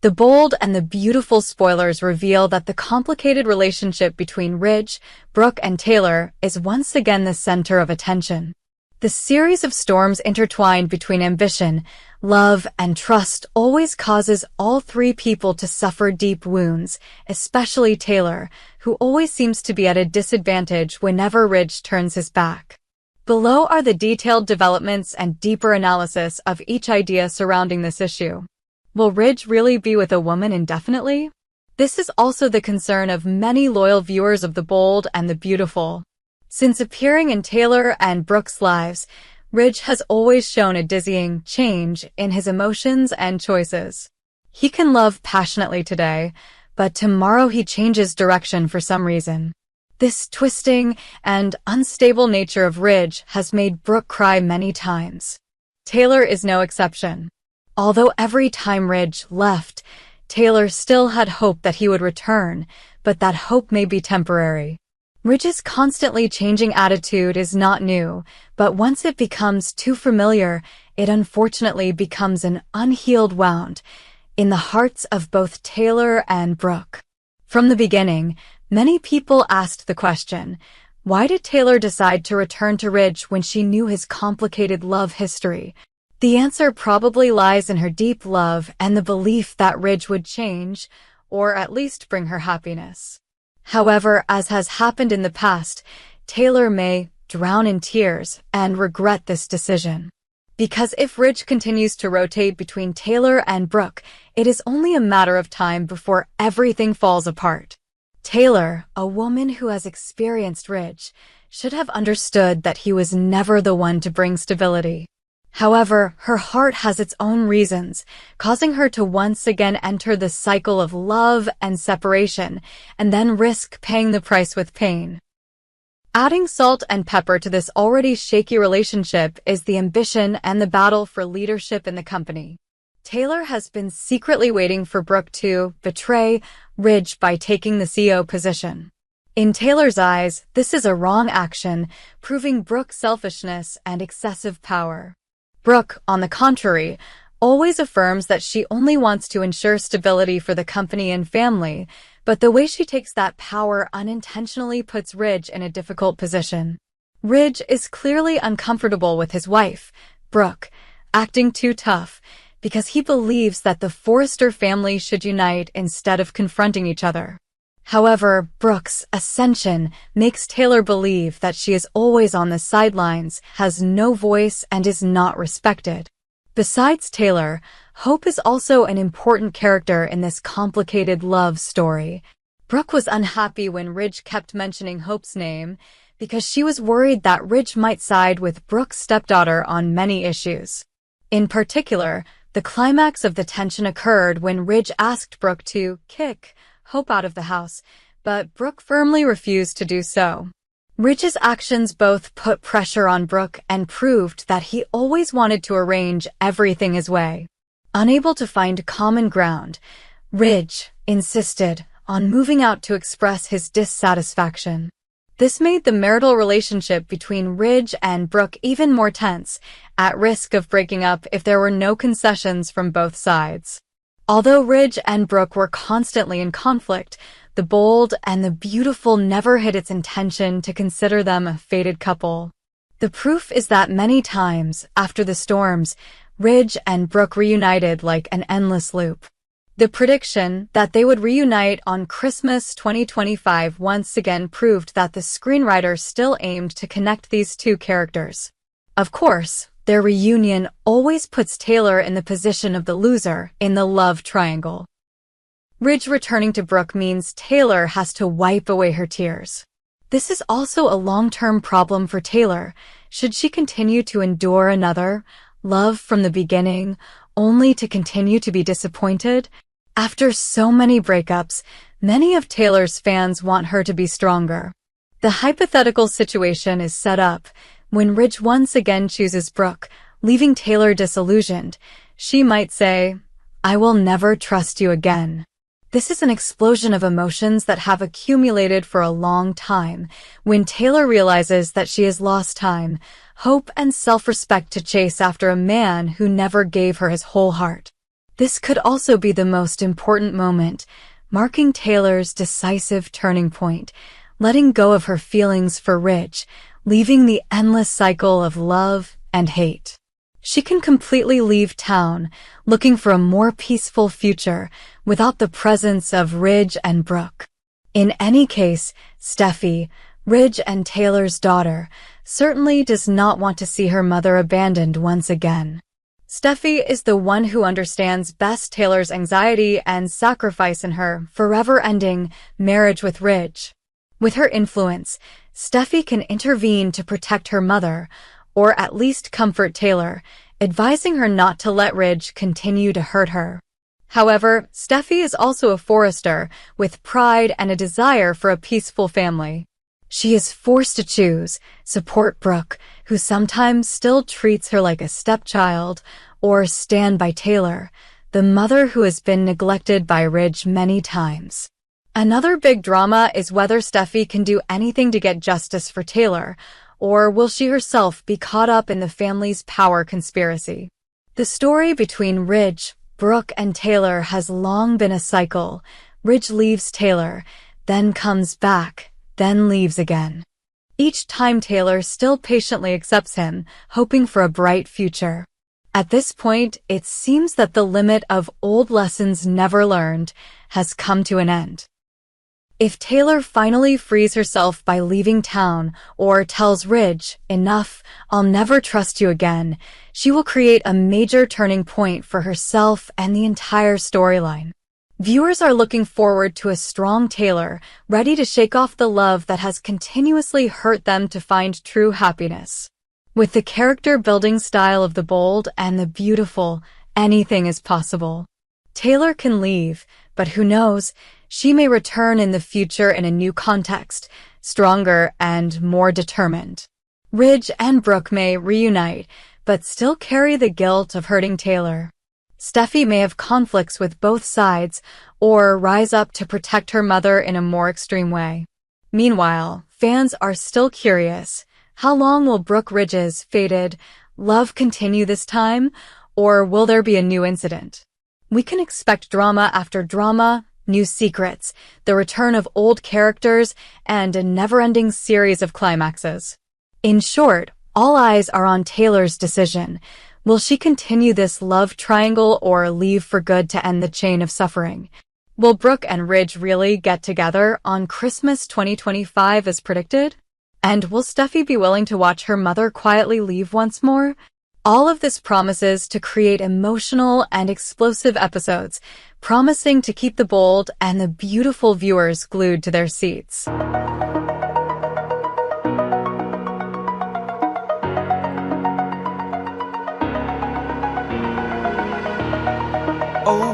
The bold and the beautiful spoilers reveal that the complicated relationship between Ridge, Brooke, and Taylor is once again the center of attention. The series of storms intertwined between ambition, love, and trust always causes all three people to suffer deep wounds, especially Taylor, who always seems to be at a disadvantage whenever Ridge turns his back. Below are the detailed developments and deeper analysis of each idea surrounding this issue. Will Ridge really be with a woman indefinitely? This is also the concern of many loyal viewers of The Bold and the Beautiful. Since appearing in Taylor and Brooke's lives, Ridge has always shown a dizzying change in his emotions and choices. He can love passionately today, but tomorrow he changes direction for some reason. This twisting and unstable nature of Ridge has made Brooke cry many times. Taylor is no exception. Although every time Ridge left, Taylor still had hope that he would return, but that hope may be temporary. Ridge's constantly changing attitude is not new, but once it becomes too familiar, it unfortunately becomes an unhealed wound in the hearts of both Taylor and Brooke. From the beginning, many people asked the question, why did Taylor decide to return to Ridge when she knew his complicated love history? The answer probably lies in her deep love and the belief that Ridge would change, or at least bring her happiness. However, as has happened in the past, Taylor may drown in tears and regret this decision. Because if Ridge continues to rotate between Taylor and Brooke, it is only a matter of time before everything falls apart. Taylor, a woman who has experienced Ridge, should have understood that he was never the one to bring stability. However, her heart has its own reasons, causing her to once again enter the cycle of love and separation, and then risk paying the price with pain. Adding salt and pepper to this already shaky relationship is the ambition and the battle for leadership in the company. Taylor has been secretly waiting for Brooke to betray Ridge by taking the CEO position. In Taylor's eyes, this is a wrong action, proving Brooke's selfishness and excessive power. Brooke, on the contrary, always affirms that she only wants to ensure stability for the company and family, but the way she takes that power unintentionally puts Ridge in a difficult position. Ridge is clearly uncomfortable with his wife, Brooke, acting too tough, because he believes that the Forrester family should unite instead of confronting each other. However, Brooke's ascension makes Taylor believe that she is always on the sidelines, has no voice, and is not respected. Besides Taylor, Hope is also an important character in this complicated love story. Brooke was unhappy when Ridge kept mentioning Hope's name because she was worried that Ridge might side with Brooke's stepdaughter on many issues. In particular, the climax of the tension occurred when Ridge asked Brooke to kick Hope out of the house, but Brooke firmly refused to do so. Ridge's actions both put pressure on Brooke and proved that he always wanted to arrange everything his way. Unable to find common ground, Ridge insisted on moving out to express his dissatisfaction. This made the marital relationship between Ridge and Brooke even more tense, at risk of breaking up if there were no concessions from both sides. Although Ridge and Brooke were constantly in conflict, The Bold and the Beautiful never hid its intention to consider them a fated couple. The proof is that many times, after the storms, Ridge and Brooke reunited like an endless loop. The prediction that they would reunite on Christmas 2025 once again proved that the screenwriter still aimed to connect these two characters. Of course, their reunion always puts Taylor in the position of the loser in the love triangle. Ridge returning to Brooke means Taylor has to wipe away her tears. This is also a long-term problem for Taylor. Should she continue to endure another love from the beginning, only to continue to be disappointed? After so many breakups, many of Taylor's fans want her to be stronger. The hypothetical situation is set up when Ridge once again chooses Brooke, leaving Taylor disillusioned. She might say, "I will never trust you again." This is an explosion of emotions that have accumulated for a long time when Taylor realizes that she has lost time, hope, and self-respect to chase after a man who never gave her his whole heart. This could also be the most important moment, marking Taylor's decisive turning point, letting go of her feelings for Ridge, leaving the endless cycle of love and hate. She can completely leave town, looking for a more peaceful future without the presence of Ridge and Brooke. In any case, Steffi, Ridge and Taylor's daughter, certainly does not want to see her mother abandoned once again. Steffi is the one who understands best Taylor's anxiety and sacrifice in her forever-ending marriage with Ridge. With her influence, Steffi can intervene to protect her mother, or at least comfort Taylor, advising her not to let Ridge continue to hurt her. However, Steffi is also a forester with pride and a desire for a peaceful family. She is forced to choose, support Brooke, who sometimes still treats her like a stepchild, or stand by Taylor, the mother who has been neglected by Ridge many times. Another big drama is whether Steffi can do anything to get justice for Taylor, or will she herself be caught up in the family's power conspiracy? The story between Ridge, Brooke, and Taylor has long been a cycle. Ridge leaves Taylor, then comes back, then leaves again. Each time Taylor still patiently accepts him, hoping for a bright future. At this point, it seems that the limit of old lessons never learned has come to an end. If Taylor finally frees herself by leaving town or tells Ridge, "Enough, I'll never trust you again," she will create a major turning point for herself and the entire storyline. Viewers are looking forward to a strong Taylor, ready to shake off the love that has continuously hurt them to find true happiness. With the character-building style of the bold and the beautiful, anything is possible. Taylor can leave, but who knows, she may return in the future in a new context, stronger and more determined. Ridge and Brooke may reunite, but still carry the guilt of hurting Taylor. Steffi may have conflicts with both sides, or rise up to protect her mother in a more extreme way. Meanwhile, fans are still curious. How long will Brooke Ridge's fated love continue this time, or will there be a new incident? We can expect drama after drama, new secrets, the return of old characters, and a never-ending series of climaxes. In short, all eyes are on Taylor's decision. Will she continue this love triangle or leave for good to end the chain of suffering? Will Brooke and Ridge really get together on Christmas 2025 as predicted? And will Steffi be willing to watch her mother quietly leave once more? All of this promises to create emotional and explosive episodes, promising to keep the bold and the beautiful viewers glued to their seats. Oh.